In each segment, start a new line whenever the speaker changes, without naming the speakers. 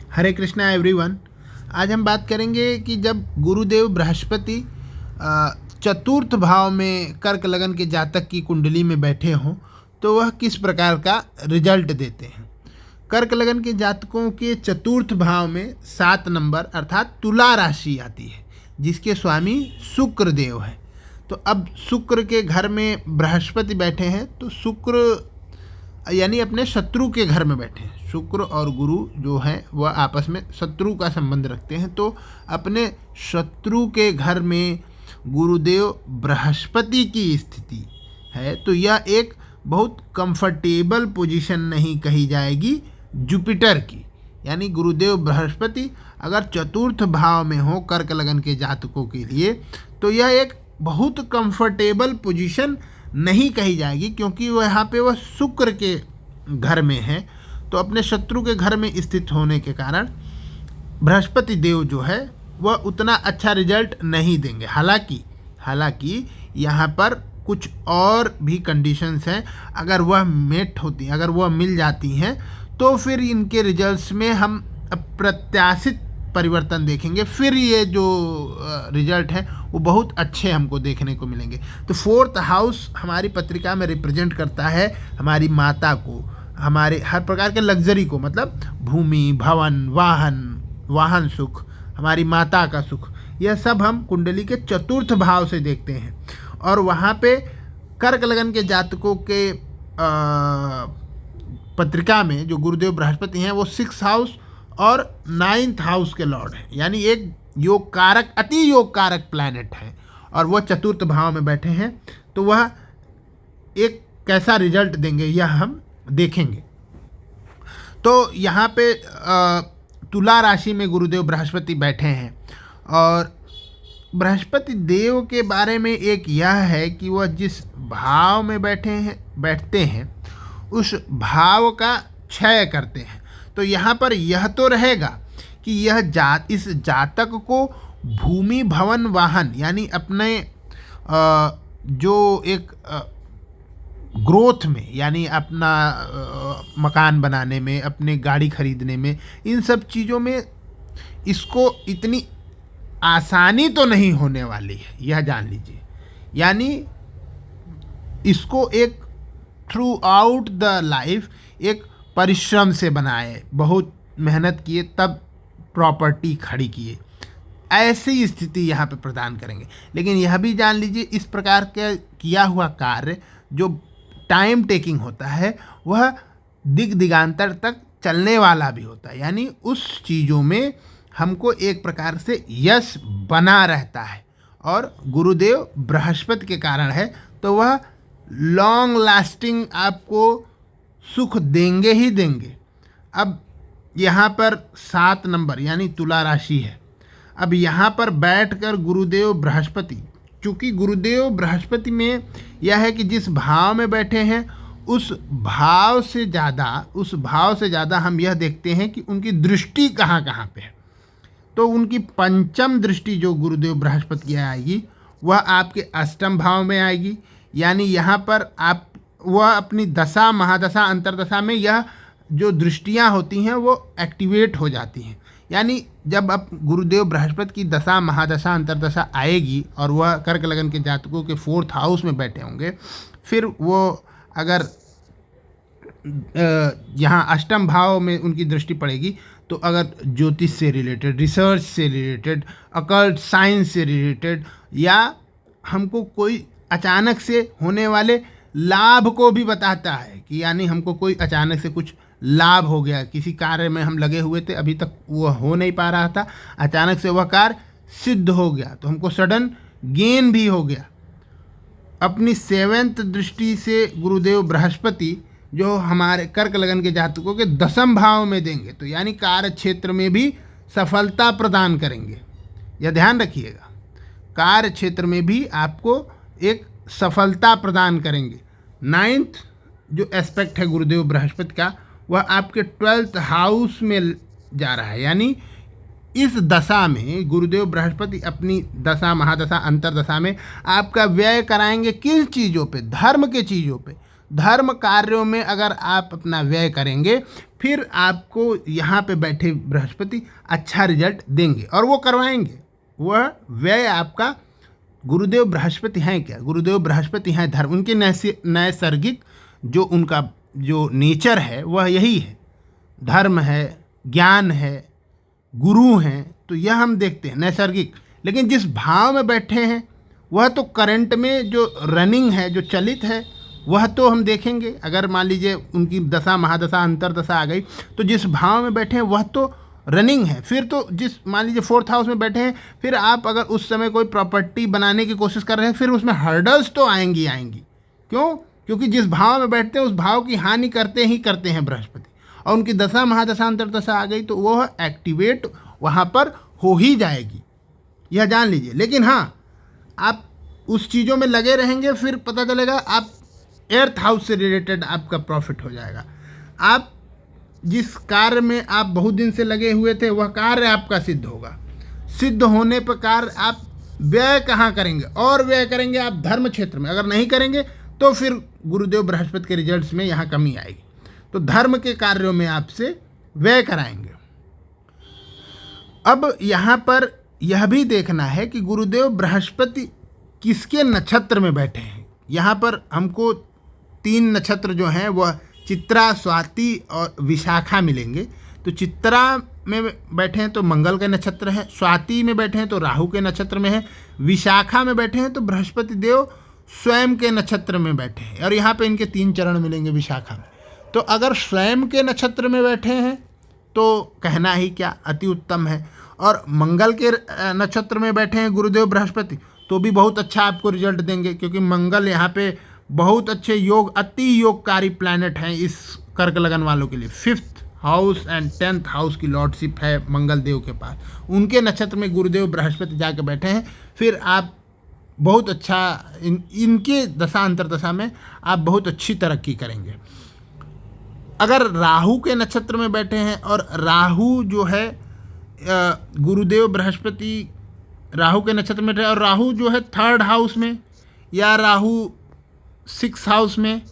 हरे Krishna everyone. आज हम बात करेंगे कि जब गुरुदेव बृहस्पति चतुर्थ भाव में कर्क लगन के जातक की कुंडली में बैठे हों तो वह किस प्रकार का रिजल्ट देते हैं। कर्क लगन के जातकों के चतुर्थ भाव में 7 नंबर अर्थात तुला राशि आती है, जिसके स्वामी शुक्र देव है। तो अब शुक्र के घर में बृहस्पति बैठे हैं तो शुक्र यानी अपने शत्रु के घर में बैठे हैं। शुक्र और गुरु जो हैं वह आपस में शत्रु का संबंध रखते हैं, तो अपने शत्रु के घर में गुरुदेव बृहस्पति की स्थिति है तो यह एक बहुत कंफर्टेबल पोजीशन नहीं कही जाएगी जुपिटर की। यानी गुरुदेव बृहस्पति अगर चतुर्थ भाव में हो कर्क लगन के जातकों के लिए तो यह एक बहुत कंफर्टेबल पोजीशन नहीं कही जाएगी, क्योंकि वह यहाँ पे वह शुक्र के घर में है। तो अपने शत्रु के घर में स्थित होने के कारण बृहस्पति देव जो है वह उतना अच्छा रिजल्ट नहीं देंगे। हालांकि यहाँ पर कुछ और भी कंडीशंस हैं, अगर वह मेट होती हैं, अगर वह मिल जाती हैं तो फिर इनके रिजल्ट्स में हम अप्रत्याशित परिवर्तन देखेंगे। फिर ये जो रिजल्ट है वो बहुत अच्छे हमको देखने को मिलेंगे। तो 4th हाउस हमारी पत्रिका में रिप्रेजेंट करता है हमारी माता को, हमारे हर प्रकार के लग्जरी को, मतलब भूमि, भवन, वाहन सुख, हमारी माता का सुख, यह सब हम कुंडली के चतुर्थ भाव से देखते हैं। और वहाँ पे कर्क लगन के जातकों के पत्रिका में जो गुरुदेव बृहस्पति हैं वो 6th हाउस और 9th हाउस के लॉर्ड हैं। यानी एक योग कारक, अति योग कारक प्लैनेट है और वह चतुर्थ भाव में बैठे हैं, तो वह एक कैसा रिजल्ट देंगे यह हम देखेंगे। तो यहाँ पे तुला राशि में गुरुदेव बृहस्पति बैठे हैं और बृहस्पति देव के बारे में एक यह है कि वह जिस भाव में बैठते हैं उस भाव का क्षय करते हैं। तो यहाँ पर यह तो रहेगा कि यह इस जातक को भूमि, भवन, वाहन यानी अपने जो एक ग्रोथ में, यानी अपना मकान बनाने में, अपने गाड़ी खरीदने में, इन सब चीज़ों में इसको इतनी आसानी तो नहीं होने वाली है, यह जान लीजिए। यानी इसको एक थ्रू आउट द लाइफ एक परिश्रम से बनाए, बहुत मेहनत किए तब प्रॉपर्टी खड़ी किए, ऐसी स्थिति यहाँ पे प्रदान करेंगे। लेकिन यह भी जान लीजिए इस प्रकार का किया हुआ कार्य जो टाइम टेकिंग होता है वह दिगांतर तक चलने वाला भी होता है। यानी उस चीज़ों में हमको एक प्रकार से यश बना रहता है और गुरुदेव बृहस्पति के कारण है तो वह लॉन्ग लास्टिंग आपको सुख देंगे ही देंगे। अब यहाँ पर 7 नंबर यानी तुला राशि है। अब यहाँ पर बैठकर गुरुदेव बृहस्पति, चूँकि गुरुदेव बृहस्पति में यह है कि जिस भाव में बैठे हैं उस भाव से ज़्यादा हम यह देखते हैं कि उनकी दृष्टि कहाँ कहाँ पे है। तो उनकी पंचम दृष्टि जो गुरुदेव बृहस्पति की आएगी वह आपके अष्टम भाव में आएगी। यानी यहाँ पर वह अपनी दशा, महादशा, अंतरदशा में यह जो दृष्टियाँ होती हैं वो एक्टिवेट हो जाती हैं। यानी जब अब गुरुदेव बृहस्पति की दशा, महादशा, अंतरदशा आएगी और वह कर्क लगन के जातकों के 4th हाउस में बैठे होंगे, फिर वो अगर यहाँ अष्टम भाव में उनकी दृष्टि पड़ेगी तो अगर ज्योतिष से रिलेटेड, रिसर्च से रिलेटेड, अकल्ट साइंस से रिलेटेड, या हमको कोई अचानक से होने वाले लाभ को भी बताता है कि यानी हमको कोई अचानक से कुछ लाभ हो गया, किसी कार्य में हम लगे हुए थे, अभी तक वो हो नहीं पा रहा था, अचानक से वह कार्य सिद्ध हो गया तो हमको सडन गेन भी हो गया। अपनी 7th दृष्टि से गुरुदेव बृहस्पति जो हमारे कर्क लगन के जातकों के 10म भाव में देंगे, तो यानी कार्य क्षेत्र में भी सफलता प्रदान करेंगे। यह ध्यान रखिएगा, कार्य क्षेत्र में भी आपको एक सफलता प्रदान करेंगे। 9th जो एस्पेक्ट है गुरुदेव बृहस्पति का वह आपके 12th हाउस में जा रहा है। यानी इस दशा में गुरुदेव बृहस्पति अपनी दशा, महादशा, अंतरदशा में आपका व्यय कराएंगे किस चीज़ों पे? धर्म के चीज़ों पे। धर्म कार्यों में अगर आप अपना व्यय करेंगे, फिर आपको यहाँ पे बैठे बृहस्पति अच्छा रिजल्ट देंगे और वो करवाएंगे। वह व्यय आपका, गुरुदेव बृहस्पति हैं क्या, गुरुदेव बृहस्पति हैं धर्म, उनके नैसर्गिक जो उनका जो नेचर है वह यही है, धर्म है, ज्ञान है, गुरु हैं। तो यह हम देखते हैं नैसर्गिक। लेकिन जिस भाव में बैठे हैं वह तो करंट में जो रनिंग है, जो चलित है, वह तो हम देखेंगे। अगर मान लीजिए उनकी दशा महादशा अंतरदशा आ गई तो जिस भाव में बैठे हैं वह तो रनिंग है। फिर तो जिस मान लीजिए 4th हाउस में बैठे हैं, फिर आप अगर उस समय कोई प्रॉपर्टी बनाने की कोशिश कर रहे हैं, फिर उसमें हर्डल्स तो आएंगी। क्यों? क्योंकि जिस भाव में बैठते हैं उस भाव की हानि करते हैं बृहस्पति, और उनकी दशा महादशा अंतरदशा आ गई तो वह एक्टिवेट वहाँ पर हो ही जाएगी, यह जान लीजिए। लेकिन हाँ, आप उस चीज़ों में लगे रहेंगे, फिर पता चलेगा आप 8th हाउस से रिलेटेड आपका प्रॉफिट हो जाएगा। आप जिस कार्य में आप बहुत दिन से लगे हुए थे वह कार्य आपका सिद्ध होगा। सिद्ध होने पर कार्य आप व्यय कहाँ करेंगे, और व्यय करेंगे आप धर्म क्षेत्र में। अगर नहीं करेंगे तो फिर गुरुदेव बृहस्पति के रिजल्ट्स में यहाँ कमी आएगी। तो धर्म के कार्यों में आपसे व्यय कराएंगे। अब यहाँ पर यह भी देखना है कि गुरुदेव बृहस्पति किसके नक्षत्र में बैठे हैं। यहाँ पर हमको 3 नक्षत्र जो हैं वह चित्रा, स्वाति और विशाखा मिलेंगे। तो चित्रा में बैठे हैं तो मंगल के नक्षत्र है, स्वाति में बैठे हैं तो राहु के नक्षत्र में है, विशाखा में बैठे हैं तो बृहस्पति देव स्वयं के नक्षत्र में बैठे हैं। और यहाँ पे इनके 3 चरण मिलेंगे विशाखा में। तो अगर स्वयं के नक्षत्र में बैठे हैं तो कहना ही क्या, अति उत्तम है। और मंगल के नक्षत्र में बैठे हैं गुरुदेव बृहस्पति तो भी बहुत अच्छा आपको रिजल्ट देंगे, क्योंकि मंगल यहाँ पे बहुत अच्छे योग, अति योगकारी प्लैनेट हैं इस कर्क लगन वालों के लिए। 5th house and 10th house की लॉर्डशिप है मंगल देव के पास। उनके नक्षत्र में गुरुदेव बृहस्पति जाके बैठे हैं, फिर आप बहुत अच्छा इनके दशा अंतरदशा में आप बहुत अच्छी तरक्की करेंगे। अगर राहु के नक्षत्र में बैठे हैं और राहु जो है गुरुदेव बृहस्पति राहु के नक्षत्र में बैठे और राहु जो है 3rd हाउस में या राहु 6th हाउस में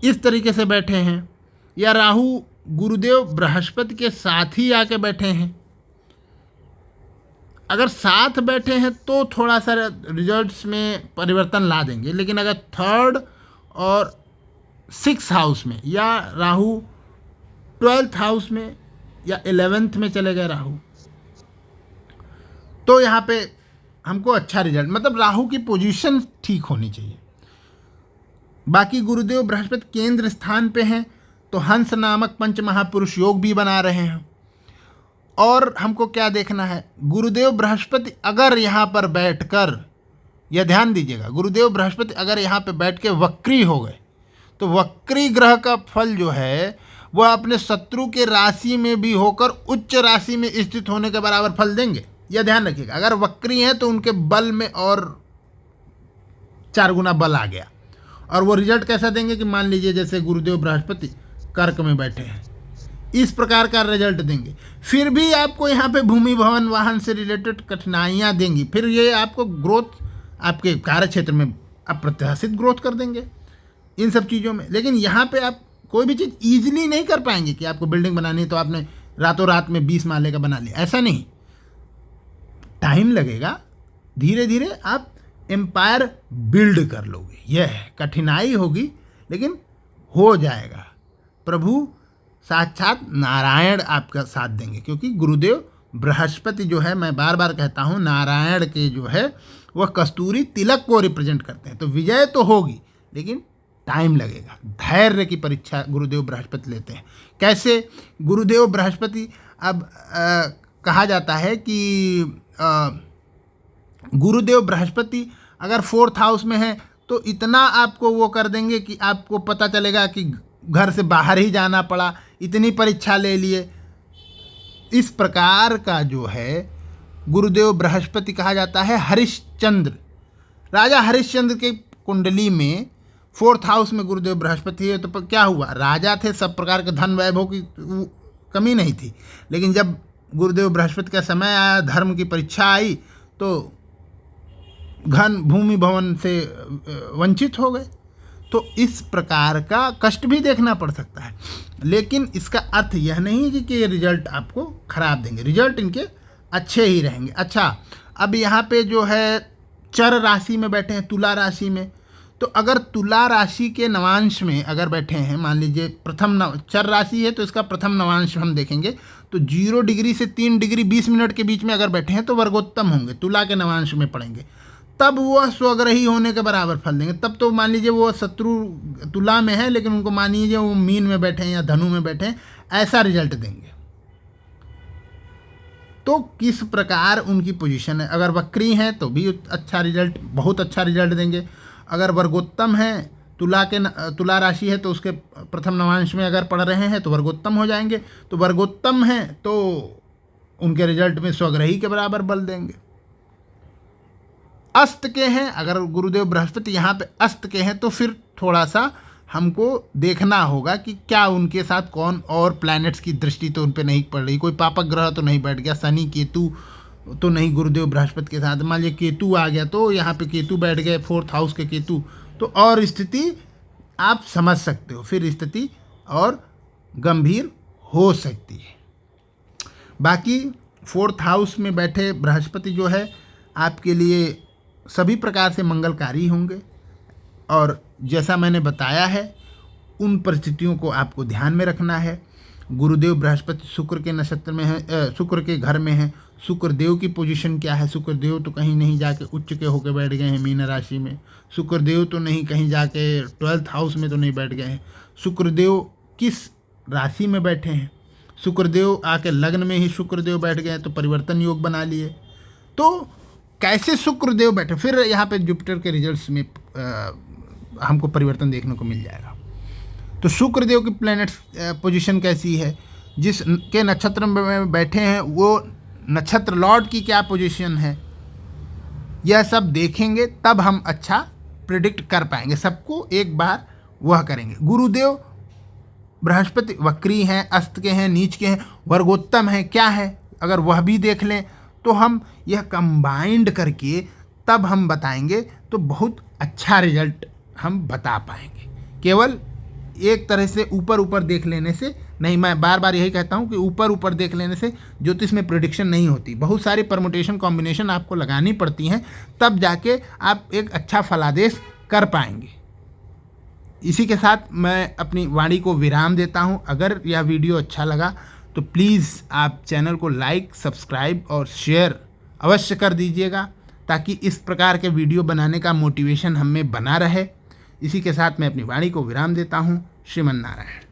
इस तरीके से बैठे हैं, या राहु गुरुदेव बृहस्पति के साथ ही आके बैठे हैं। अगर साथ बैठे हैं तो थोड़ा सा रिजल्ट्स में परिवर्तन ला देंगे। लेकिन अगर 3rd और 6th हाउस में, या राहु 12th हाउस में या 11th में चले गए राहु, तो यहाँ पे हमको अच्छा रिजल्ट, मतलब राहु की पोजीशन ठीक होनी चाहिए। बाकी गुरुदेव बृहस्पति केंद्र स्थान पे हैं तो हंस नामक पंच महापुरुष योग भी बना रहे हैं। और हमको क्या देखना है, गुरुदेव बृहस्पति अगर यहाँ पर बैठकर, यह ध्यान दीजिएगा, गुरुदेव बृहस्पति अगर यहाँ पे बैठ के वक्री हो गए तो वक्री ग्रह का फल जो है वह अपने शत्रु के राशि में भी होकर उच्च राशि में स्थित होने के बराबर फल देंगे। यह ध्यान रखिएगा। अगर वक्री हैं तो उनके बल में और 4 गुना बल आ गया। और वो रिजल्ट कैसा देंगे कि मान लीजिए जैसे गुरुदेव बृहस्पति कर्क में बैठे हैं, इस प्रकार का रिजल्ट देंगे। फिर भी आपको यहाँ पे भूमि भवन वाहन से रिलेटेड कठिनाइयाँ देंगी। फिर ये आपको ग्रोथ, आपके कार्य क्षेत्र में अप्रत्याशित ग्रोथ कर देंगे इन सब चीज़ों में। लेकिन यहाँ पे आप कोई भी चीज़ ईजिली नहीं कर पाएंगे कि आपको बिल्डिंग बनानी है तो आपने रातों रात में 20 माले का बना लिया, ऐसा नहीं। टाइम लगेगा, धीरे धीरे आप एम्पायर बिल्ड कर लोगे। यह है, कठिनाई होगी लेकिन हो जाएगा। प्रभु साक्षात नारायण आपका साथ देंगे, क्योंकि गुरुदेव बृहस्पति जो है, मैं बार बार कहता हूँ, नारायण के जो है वह कस्तूरी तिलक को रिप्रेजेंट करते हैं। तो विजय तो होगी लेकिन टाइम लगेगा। धैर्य की परीक्षा गुरुदेव बृहस्पति लेते हैं। कैसे? गुरुदेव बृहस्पति, अब कहा जाता है कि गुरुदेव बृहस्पति अगर 4th हाउस में है तो इतना आपको वो कर देंगे कि आपको पता चलेगा कि घर से बाहर ही जाना पड़ा, इतनी परीक्षा ले लिए। इस प्रकार का जो है गुरुदेव बृहस्पति कहा जाता है हरिश्चंद्र। राजा हरिश्चंद्र के कुंडली में 4th हाउस में गुरुदेव बृहस्पति है तो क्या हुआ, राजा थे, सब प्रकार के धन वैभव की कमी नहीं थी। लेकिन जब गुरुदेव बृहस्पति का समय आया, धर्म की परीक्षा आई, तो घन भूमि भवन से वंचित हो गए। तो इस प्रकार का कष्ट भी देखना पड़ सकता है, लेकिन इसका अर्थ यह नहीं है कि ये रिजल्ट आपको खराब देंगे, रिजल्ट इनके अच्छे ही रहेंगे। अच्छा, अब यहाँ पे जो है चर राशि में बैठे हैं, तुला राशि में, तो अगर तुला राशि के नवांश में अगर बैठे हैं, मान लीजिए चर राशि है तो इसका प्रथम नवांश हम देखेंगे, तो 0 डिग्री से 3 डिग्री 20 मिनट के बीच में अगर बैठे हैं तो वर्गोत्तम होंगे, तुला के नवांश में पड़ेंगे, तब वह स्वग्रही होने के बराबर फल देंगे। तब तो मान लीजिए वो शत्रु तुला में है लेकिन उनको मान लीजिए वो मीन में बैठे हैं या धनु में बैठे हैं, ऐसा रिजल्ट देंगे। तो किस प्रकार उनकी पोजीशन है, अगर वक्री हैं तो भी अच्छा रिजल्ट, बहुत अच्छा रिजल्ट देंगे। अगर वर्गोत्तम है, तुला राशि है तो उसके प्रथम नवांश में अगर पढ़ रहे हैं तो वर्गोत्तम हो जाएंगे। तो वर्गोत्तम हैं तो उनके रिजल्ट में स्वग्रही के बराबर बल देंगे। अस्त के हैं, अगर गुरुदेव बृहस्पति यहाँ पे अस्त के हैं तो फिर थोड़ा सा हमको देखना होगा कि क्या उनके साथ कौन और प्लैनेट्स की दृष्टि तो उन पे नहीं पड़ रही, कोई पापक ग्रह तो नहीं बैठ गया, शनि केतु तो नहीं गुरुदेव बृहस्पति के साथ। मान लीजिए केतु आ गया तो यहाँ पे केतु बैठ गए, 4th हाउस के केतु, तो और स्थिति आप समझ सकते हो, फिर स्थिति और गंभीर हो सकती है। बाकी 4th हाउस में बैठे बृहस्पति जो है आपके लिए सभी प्रकार से मंगलकारी होंगे, और जैसा मैंने बताया है उन परिस्थितियों को आपको ध्यान में रखना है। गुरुदेव बृहस्पति शुक्र के नक्षत्र में है, शुक्र के घर में है। शुक्रदेव की पोजीशन क्या है, शुक्रदेव तो कहीं नहीं जाके उच्च के होकर बैठ गए हैं मीन राशि में, शुक्रदेव तो नहीं कहीं जाके 12th हाउस में तो नहीं बैठ गए हैं। शुक्रदेव किस राशि में बैठे हैं, शुक्रदेव आके लग्न में ही शुक्रदेव बैठ गए तो परिवर्तन योग बना लिए। तो कैसे शुक्रदेव बैठे, फिर यहाँ पे जुपिटर के रिजल्ट्स में हमको परिवर्तन देखने को मिल जाएगा। तो शुक्रदेव की प्लैनेट्स पोजीशन कैसी है, जिस के नक्षत्र में बैठे हैं वो नक्षत्र लॉर्ड की क्या पोजीशन है, यह सब देखेंगे तब हम अच्छा प्रिडिक्ट कर पाएंगे। सबको एक बार वह करेंगे। गुरुदेव बृहस्पति वक्री हैं, अस्त के हैं, नीच के हैं, वर्गोत्तम हैं, क्या है, अगर वह भी देख लें तो हम यह कंबाइंड करके तब हम बताएंगे तो बहुत अच्छा रिजल्ट हम बता पाएंगे। केवल एक तरह से ऊपर ऊपर देख लेने से नहीं, मैं बार बार यही कहता हूँ कि ऊपर ऊपर देख लेने से ज्योतिष में प्रेडिक्शन नहीं होती, बहुत सारी परमुटेशन कॉम्बिनेशन आपको लगानी पड़ती हैं, तब जाके आप एक अच्छा फलादेश कर पाएंगे। इसी के साथ मैं अपनी वाणी को विराम देता हूँ। अगर यह वीडियो अच्छा लगा तो प्लीज़ आप चैनल को लाइक, सब्सक्राइब और शेयर अवश्य कर दीजिएगा, ताकि इस प्रकार के वीडियो बनाने का मोटिवेशन हम में बना रहे। इसी के साथ मैं अपनी वाणी को विराम देता हूँ। श्रीमन नारायण।